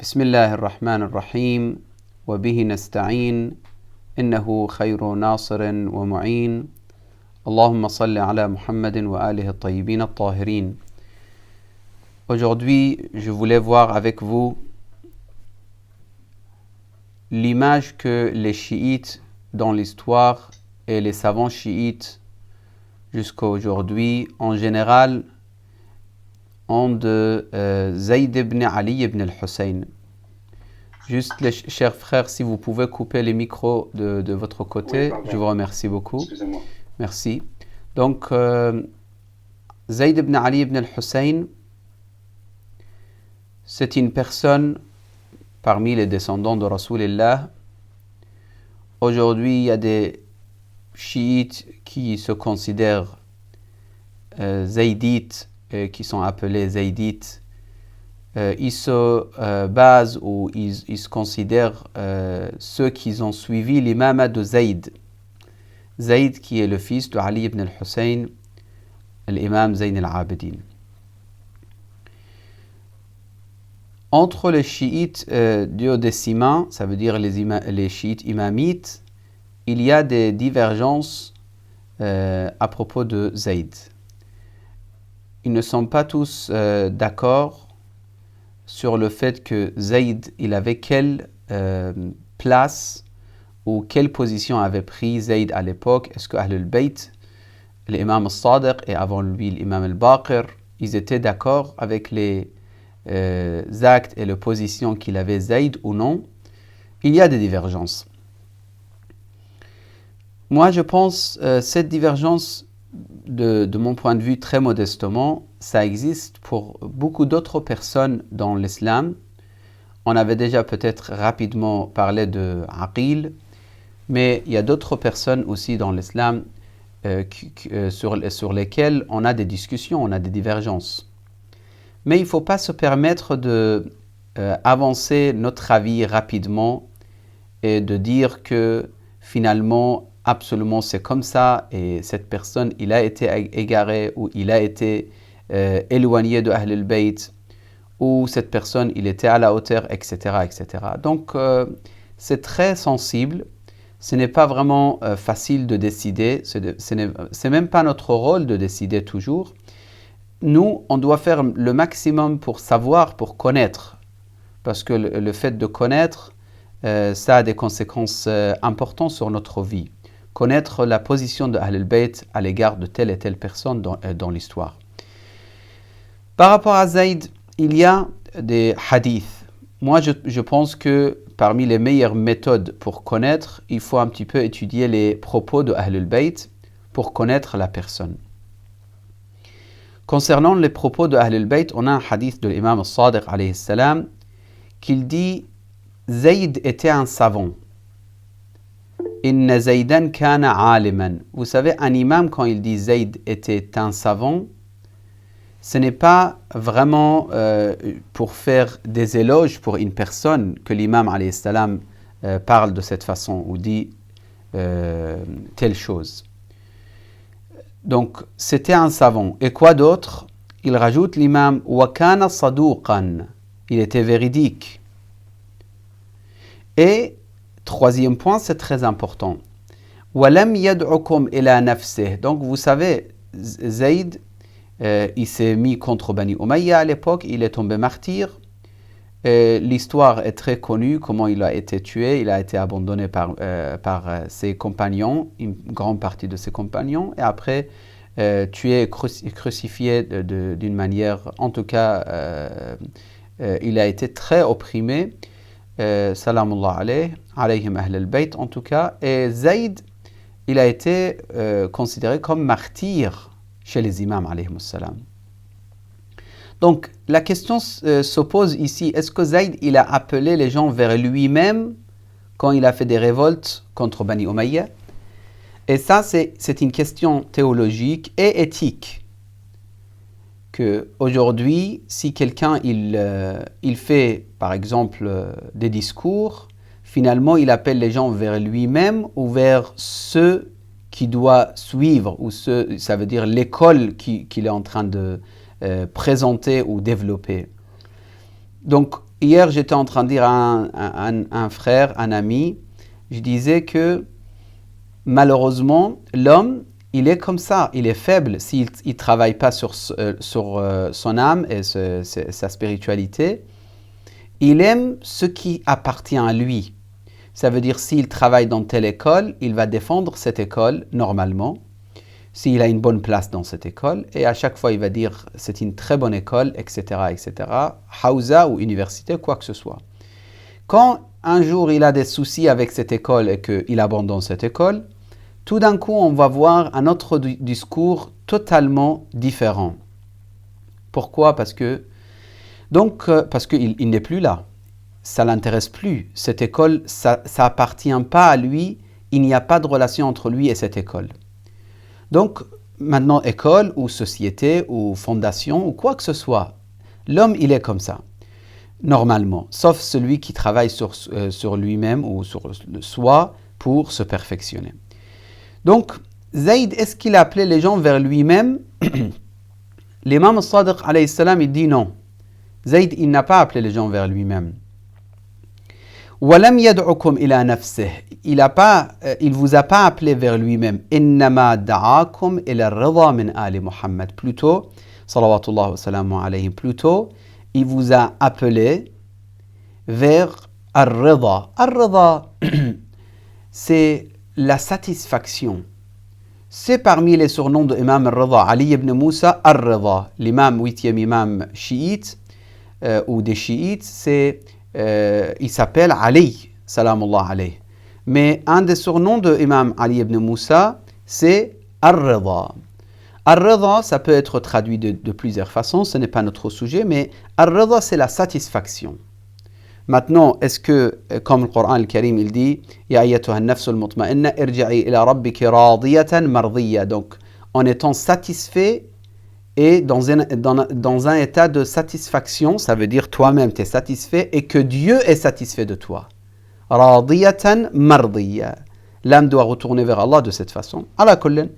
بسم الله الرحمن الرحيم وبه نستعين إنه خير ناصر ومعين اللهم صل على محمد وآله الطيبين الطاهرين. Aujourd'hui, je voulais voir avec vous l'image que les chiites dans l'histoire et les savants chiites jusqu'à aujourd'hui en général ont de Zayd ibn Ali ibn al-Hussein. Juste, les chers frères, si vous pouvez couper les micros de votre côté, oui, je vous remercie beaucoup. Excusez-moi. Merci. Donc, Zayd ibn Ali ibn al-Hussein, c'est une personne parmi les descendants de Rasulullah. Aujourd'hui, il y a des chiites qui se considèrent zaydites, qui sont appelés zaydites. Ils se basent ou ils se considèrent ceux qui ont suivi l'imam de Zayd. Zayd qui est le fils de Ali ibn al-Hussein, l'imam Zayn al-Abidin. Entre les chiites duodécimains, ça veut dire les chiites imamites, il y a des divergences à propos de Zayd. Ils ne sont pas tous d'accord sur le fait que Zayd, il avait quelle place ou quelle position avait pris Zayd à l'époque. Est-ce que Ahlul Bayt, l'imam al-Sadiq et avant lui l'imam al-Baqir, ils étaient d'accord avec les actes et les positions qu'il avait Zayd ou non? Il y a des divergences. Moi, je pense cette divergence, de mon point de vue très modestement, ça existe pour beaucoup d'autres personnes dans l'islam. On avait déjà peut-être rapidement parlé de Aqil, mais il y a d'autres personnes aussi dans l'islam sur lesquelles on a des discussions, on a des divergences. Mais il ne faut pas se permettre d'avancer notre avis rapidement et de dire que finalement, absolument c'est comme ça et cette personne, il a été égaré ou il a été éloigné de Ahlul Bayt ou cette personne, il était à la hauteur, etc. etc. Donc, c'est très sensible. Ce n'est pas vraiment facile de décider. C'est même pas notre rôle de décider toujours. Nous, on doit faire le maximum pour savoir, pour connaître. Parce que le fait de connaître, ça a des conséquences importantes sur notre vie. Connaître la position de Ahlul Bayt à l'égard de telle et telle personne dans l'histoire. Par rapport à Zayd, il y a des hadiths. Moi, je pense que parmi les meilleures méthodes pour connaître, il faut un petit peu étudier les propos de Ahlul Bayt pour connaître la personne. Concernant les propos de Ahlul Bayt, on a un hadith de l'imam al-Sadiq alayhi salam qu'il dit Zayd était un savant. Inna Zaydan kana aliman. Vous savez, un imam, quand il dit Zayd était un savant, ce n'est pas vraiment pour faire des éloges pour une personne que l'imam alayhi salam parle de cette façon ou dit telle chose. Donc, c'était un savant. Et quoi d'autre? Il rajoute l'imam wa kana sadouqan. Il était véridique. Et troisième point, c'est très important. Walam yad'ukum ila nafsih. Donc, vous savez, Zayd, il s'est mis contre Bani Umayya à l'époque, il est tombé martyr. L'histoire est très connue, comment il a été tué, il a été abandonné par ses compagnons, une grande partie de ses compagnons, et après tué, crucifié d'une manière, en tout cas, il a été très opprimé. Salamullah alayhim ahl al-bayt en tout cas. Et Zayd, il a été considéré comme martyr chez les imams alayhim salam. Donc la question se pose ici, est-ce que Zayd il a appelé les gens vers lui-même quand il a fait des révoltes contre Bani Umayya? Et ça c'est une question théologique et éthique. Que aujourd'hui, si quelqu'un il fait par exemple des discours, finalement il appelle les gens vers lui-même ou vers ceux qui doit suivre, ou ça veut dire l'école qu'il est en train de présenter ou développer. Donc, hier, j'étais en train de dire à un frère, un ami, je disais que malheureusement, l'homme, il est comme ça, il est faible s'il ne travaille pas sur son âme et sa spiritualité. Il aime ce qui appartient à lui. Ça veut dire s'il travaille dans telle école, il va défendre cette école normalement, s'il a une bonne place dans cette école, et à chaque fois il va dire c'est une très bonne école, etc., etc., Hausa ou université, quoi que ce soit. Quand un jour il a des soucis avec cette école et qu'il abandonne cette école, tout d'un coup on va voir un autre discours totalement différent. Pourquoi ? Parce qu'il n'est plus là. Ça ne l'intéresse plus. Cette école, ça appartient pas à lui. Il n'y a pas de relation entre lui et cette école. Donc, maintenant, école ou société ou fondation ou quoi que ce soit, l'homme, il est comme ça, normalement, sauf celui qui travaille sur lui-même ou sur soi pour se perfectionner. Donc, Zayd, est-ce qu'il appelait les gens vers lui-même ? L'imam al-Sadiq, alayhi salam, il dit non. Zayd, il n'a pas appelé les gens vers lui-même. وَلَمْ يَدْعُكُمْ إِلَى نَفْسِهِ. Il vous a pas appelé vers lui-même. إِنَّمَا دَعَاكُمْ إِلَى الرِّضَى مِنْ آلِ مُحَمَّد. Plutôt, salawatullah wa salamu alayhi, plutôt, il vous a appelé vers ar-rida. Ar-rida, c'est la satisfaction. C'est parmi les surnoms de Imam al-Rida, Ali ibn Moussa al-Rida, l'imam, 8e imam chiite, ou des chiites, il s'appelle Ali, salamullah alayh. Mais un des surnoms de Imam Ali ibn Moussa, c'est al-Rida. Al-Rida, ça peut être traduit de plusieurs façons, ce n'est pas notre sujet, mais al-Rida, c'est la satisfaction. Maintenant, est-ce que, comme le Coran al-Karim, il dit « Ya ayyatuha an-nafsu al-mutma'inna irji'i ila rabbiki radiyatan mardiyya » Donc, en étant satisfait et dans un état de satisfaction, ça veut dire toi-même tu es satisfait et que Dieu est satisfait de toi. Radiyatan mardiyya. L'âme doit retourner vers Allah de cette façon. Ala kullin.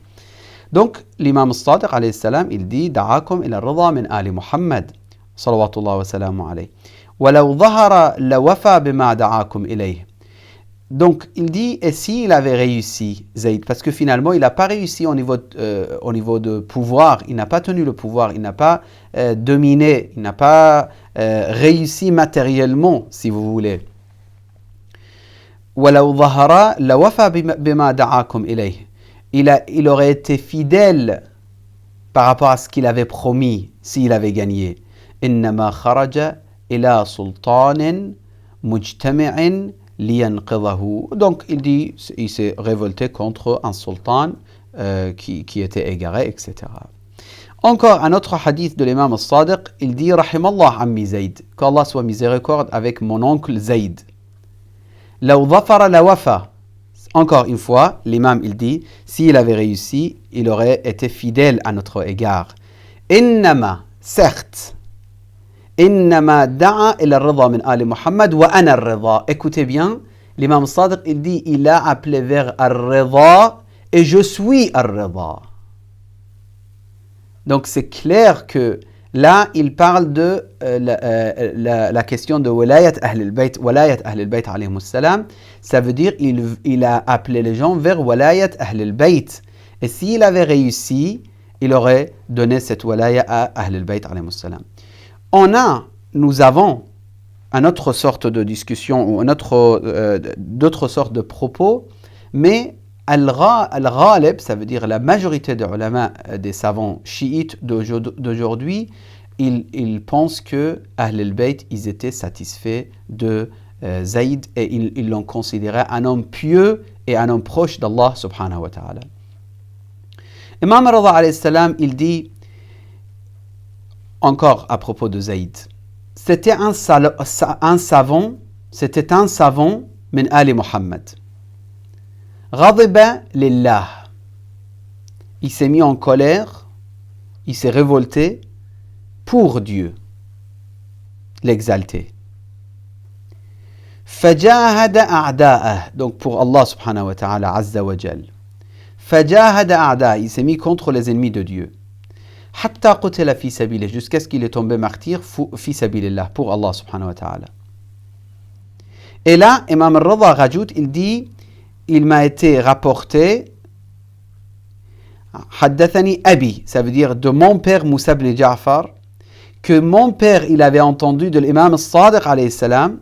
Donc, l'imam al-Sadiq, alayhi salam, il dit « Da'akum ila rida min ali Muhammad » salawatullah wa salamu alayhi. وَلَوْ ظَهَرَ لَوَفَى بِمَا دَعَاكُمْ إِلَيْهِ. Donc, il dit, et s'il avait réussi, Zayd, parce que finalement, il n'a pas réussi au niveau de pouvoir, il n'a pas tenu le pouvoir, il n'a pas dominé, il n'a pas réussi matériellement, si vous voulez. وَلَوْ ظَهَرَ لَوَفَى بِمَا دَعَاكُمْ إِلَيْهِ. Il aurait été fidèle par rapport à ce qu'il avait promis, s'il avait gagné. إِنَّمَا خَرَجَ إلى سلطان مجتمع لينقذه. Donc il dit, il s'est révolté contre un sultan qui était égaré, etc. Encore un autre hadith de l'imam al-Sadiq, il dit Rahimallah ammi Zayd, qu'Allah soit miséricorde avec mon oncle Zayd. لو ظفر لوفى. Encore une fois, l'imam il dit, s'il avait réussi, il aurait été fidèle à notre égard. إنما, certes, إنما دعا إلى الرضا من آل محمد وأنا الرضا. Écoutez bien, l'imam Sadiq, il dit, il a appelé vers al-rida et je suis al-rida. Donc c'est clair que là, il parle de la question de walayat Ahl al-Bayt alayhimus salam. Ça veut dire il a appelé les gens vers walayat Ahl al-Bayt. Et s'il avait réussi, il aurait donné cette walaya à Ahl al-Bayt alayhimus salam. Nous avons une autre sorte de discussion ou d'autres sortes de propos, mais al-ghalib, ça veut dire la majorité des ulama, des savants chiites d'aujourd'hui, ils pensent que Ahl al-Bayt, ils étaient satisfaits de Zayd et ils l'ont considéré un homme pieux et un homme proche d'Allah subhanahu wa ta'ala. Imam Rida alayhi salam, il dit encore à propos de Zayd, c'était un savant min Ali Muhammad. Ghadiba lillah. Il s'est mis en colère, il s'est révolté pour Dieu, l'exalté. Fajahada a'da'ah, donc pour Allah subhanahu wa ta'ala azza wa jal. Fajahada a'da'ah, il s'est mis contre les ennemis de Dieu. حتى قتل في سبيله, jusqu'à ce qu'il est tombé martyr في سبيل الله, pour Allah subhanahu wa ta'ala. Et là, Imam al-Rida rajoute, il dit, il m'a été rapporté, حدثني أبي, ça veut dire de mon père Moussa ibn Ja'far, que mon père, il avait entendu de l'imam al-Sadiq alayhi salam,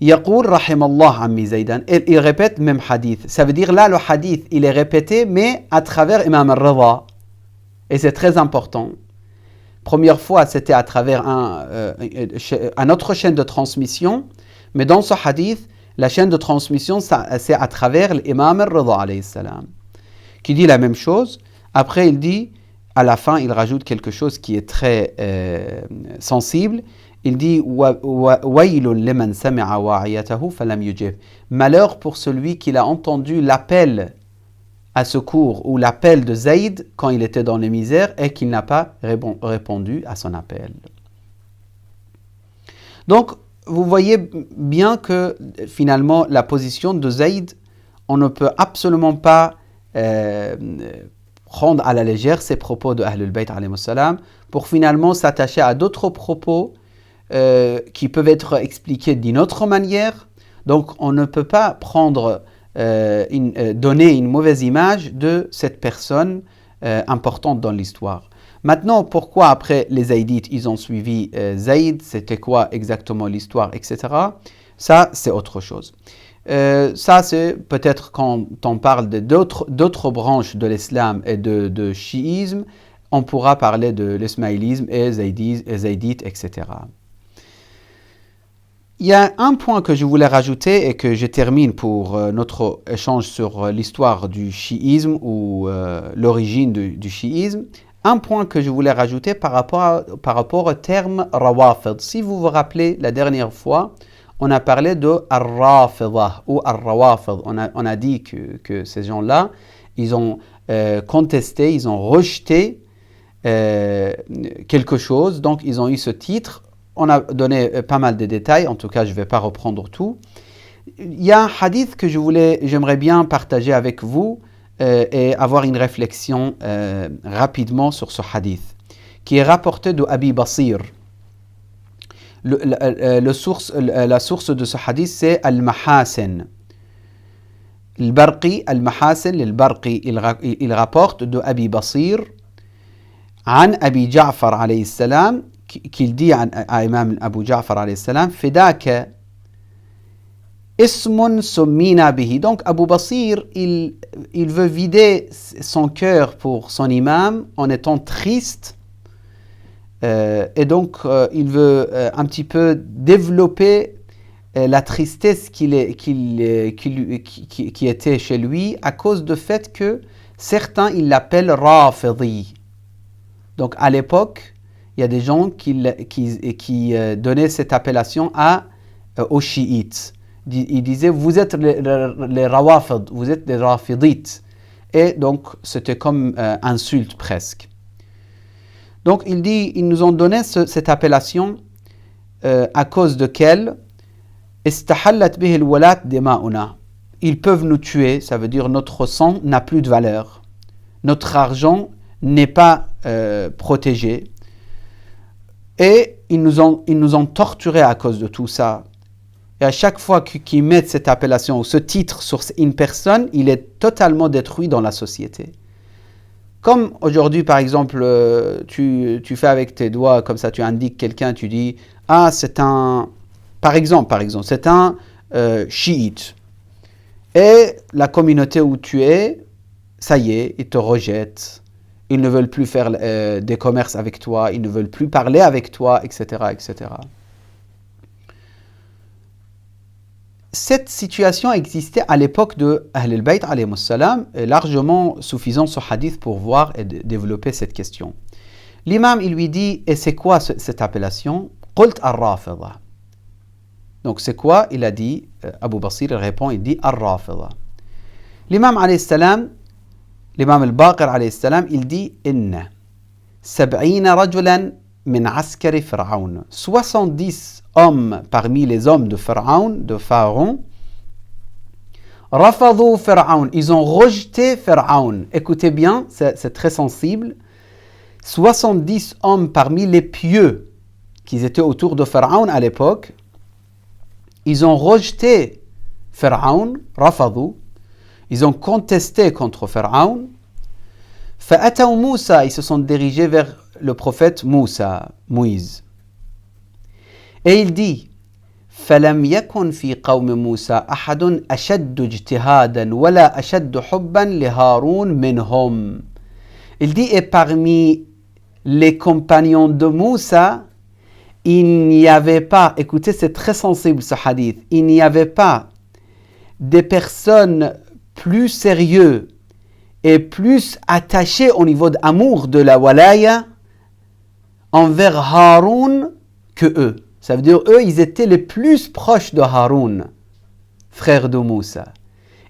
يقول رحم الله عمي زيدان, il répète même hadith. Ça veut dire là, le hadith, il est répété, mais à travers Imam al-Rida. Et c'est très important. Première fois, c'était à travers un autre chaîne de transmission, mais dans ce hadith, la chaîne de transmission, c'est à travers l'imam al-Rida alayhi salam, qui dit la même chose. Après, il dit, à la fin, il rajoute quelque chose qui est très sensible. Il dit malheur pour celui qui a entendu l'appel à secours ou l'appel de Zayd quand il était dans les misères et qu'il n'a pas répondu à son appel. Donc, vous voyez bien que finalement, la position de Zayd, on ne peut absolument pas prendre à la légère ces propos de Ahlul Bayt alayhi salam pour finalement s'attacher à d'autres propos qui peuvent être expliqués d'une autre manière. Donc, on ne peut pas prendre, donner une mauvaise image de cette personne importante dans l'histoire. Maintenant, pourquoi après les Zaïdites, ils ont suivi Zayd, c'était quoi exactement l'histoire, etc. Ça, c'est autre chose. Ça, c'est peut-être quand on parle d'autres branches de l'islam et de chiisme, on pourra parler de l'ismaïlisme et zaydite, etc. Il y a un point que je voulais rajouter et que je termine pour notre échange sur l'histoire du chiisme ou l'origine du chiisme. Un point que je voulais rajouter par rapport au terme rawafid. Si vous vous rappelez, la dernière fois, on a parlé de ar-rafidah ou ar-rawafid. On a dit que ces gens-là, ils ont contesté, ils ont rejeté quelque chose. Donc, ils ont eu ce titre. On a donné pas mal de détails. En tout cas, je ne vais pas reprendre tout. Il y a un hadith que j'aimerais bien partager avec vous et avoir une réflexion rapidement sur ce hadith, qui est rapporté de Abi Basir. La source de ce hadith, c'est Al-Mahasin. Al-Barqi, Al-Mahasin, Al-Barqi, il rapporte de Abi Basir, عن أبي جعفر عليه السلام, qu'il dit à Imam Abu Ja'far alayhi salam, Fidaka ismun summina bihi. Donc Abu Basir, il veut vider son cœur pour son imam en étant triste. Et donc, il veut un petit peu développer la tristesse qui était chez lui à cause du fait que certains, ils l'appellent Rafidi. Donc, à l'époque, il y a des gens qui donnaient cette appellation aux chiites. Ils disaient, vous êtes les Rawafid, vous êtes les Rafidites. Et donc, c'était comme insulte presque. Donc, il dit, ils nous ont donné cette appellation à cause de quelle istahallat bihi al-walat dima'una. Ils peuvent nous tuer, ça veut dire notre sang n'a plus de valeur. Notre argent n'est pas protégé. Et ils nous ont torturés à cause de tout ça. Et à chaque fois qu'ils mettent cette appellation ou ce titre sur une personne, il est totalement détruit dans la société. Comme aujourd'hui, par exemple, tu fais avec tes doigts, comme ça, tu indiques quelqu'un, tu dis « Ah, c'est un... » Par exemple, c'est un chiite. Et la communauté où tu es, ça y est, ils te rejettent. Ils ne veulent plus faire des commerces avec toi, ils ne veulent plus parler avec toi, etc., etc. Cette situation existait à l'époque de Ahlul Bayt alayhi salam, largement suffisant ce hadith pour voir et développer cette question. L'imam, il lui dit, et c'est quoi cette appellation? Qult ar-Rafida. Donc c'est quoi? Il a dit, Abu Basir il répond, il dit ar-Rafida. L'imam alayhi salam, l'imam al-Baqir alayhi salam, il dit, inna 70 rajulan min askari Fir'aun. 70 hommes parmi les hommes de Pharaon, rafadou Fir'aun, ils ont rejeté Fir'aun. Écoutez bien, c'est très sensible. 70 hommes parmi les pieux qui étaient autour de Pharaon à l'époque, ils ont rejeté Pharaon, rafadou, ils ont contesté contre Pharaon. Fa'ataw Moussa, ils se sont dirigés vers le prophète Moussa, Moïse. Et il dit, فَلَمْ يَكُنْ فِي قَوْمِ مُوسَى أَحَدٌ أَشَدُّ اجْتِهَادًا وَلَا أَشَدُّ حُبًّا لِهَارُونَ مِنْهُمْ. Il dit, et parmi les compagnons de Moussa, il n'y avait pas, écoutez, c'est très sensible ce hadith, il n'y avait pas des personnes plus sérieuses et plus attachées au niveau d'amour de la walaya envers Haroun que eux. Ça veut dire, eux, ils étaient les plus proches de Haroun, frère de Moussa.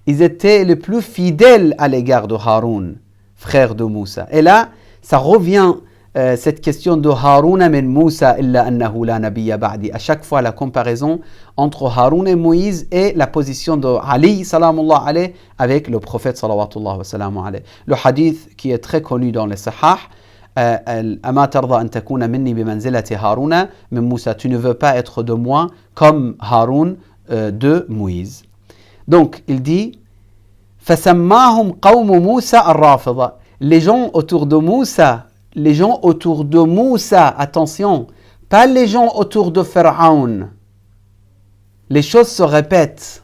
Ils étaient les plus fidèles à l'égard de Haroun, frère de Moussa. Et là, ça revient, cette question de Haroun min Moussa illa annahu la nabiyya ba'di. À chaque fois, la comparaison entre Haroun et Moïse et la position de Ali, salamullah alayh, avec le prophète, salawatullah wa salamu alayh. Le hadith qui est très connu dans les sahah, Ama tarda an takuna minni bimanzilati Haruna min Moussa, tu ne veux pas être de moi comme Haroun de Moïse. Donc il dit fasammahum qawm Moussa ar-rafida. Les gens autour de Moussa, attention, pas les gens autour de Pharaon. Les choses se répètent.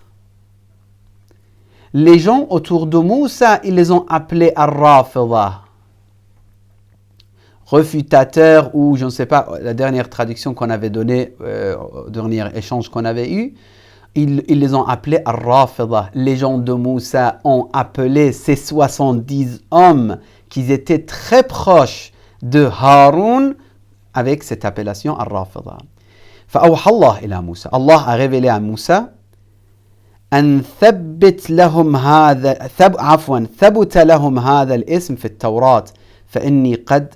Les gens autour de Moussa, ils les ont appelés ar-rafida. Refutateurs, ou je ne sais pas, la dernière traduction qu'on avait donnée, au dernier échange qu'on avait eu, ils les ont appelés Ar-Rafida. Les gens de Moussa ont appelé ces 70 hommes qui étaient très proches de Haroun avec cette appellation Ar-Rafida. فأوحى الله إلى موسى. Allah a révélé à Moussa أن ثبت لهم ثبت لهم هذا الاسم في التوراة فإني قد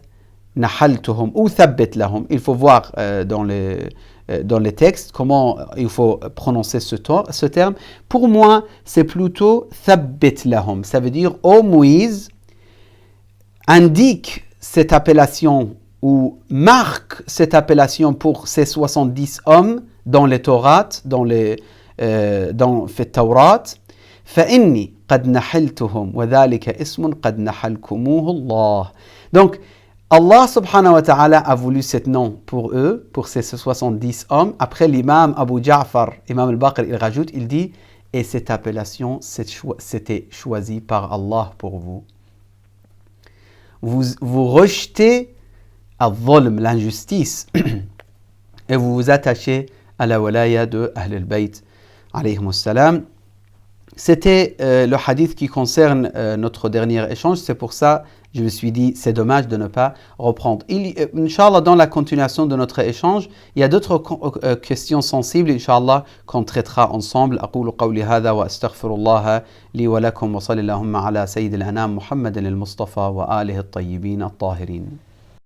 نحلتهم ou ثبت لهم. Il faut voir dans les textes comment il faut prononcer ce terme. Pour moi, c'est plutôt ثبت لهم. Ça veut dire, ô Moïse, indique cette appellation ou marque cette appellation pour ces 70 hommes dans les Taurat, dans في التوراة. فإني قد نحلتهم وذلك اسم قد نحلكموه الله. Donc, Allah subhanahu wa ta'ala a voulu cet nom pour eux, pour ces 70 hommes. Après l'imam Abu Ja'far, imam al-Baqir, il rajoute, il dit, et cette appellation, c'était choisi par Allah pour vous. Vous rejetez al-dhulm, l'injustice, et vous vous attachez à la walaya de Ahl al-Bayt, alayhimus salam. C'était le hadith qui concerne notre dernier échange. C'est pour ça je me suis dit, c'est dommage de ne pas reprendre. Inch'Allah, dans la continuation de notre échange, il y a d'autres questions sensibles, Inch'Allah, qu'on traitera ensemble. أقول قولي هذا وأستغفر الله لي ولكم وصلى اللهم على سيد الأنام محمد المصطفى وآله الطيبين الطاهرين.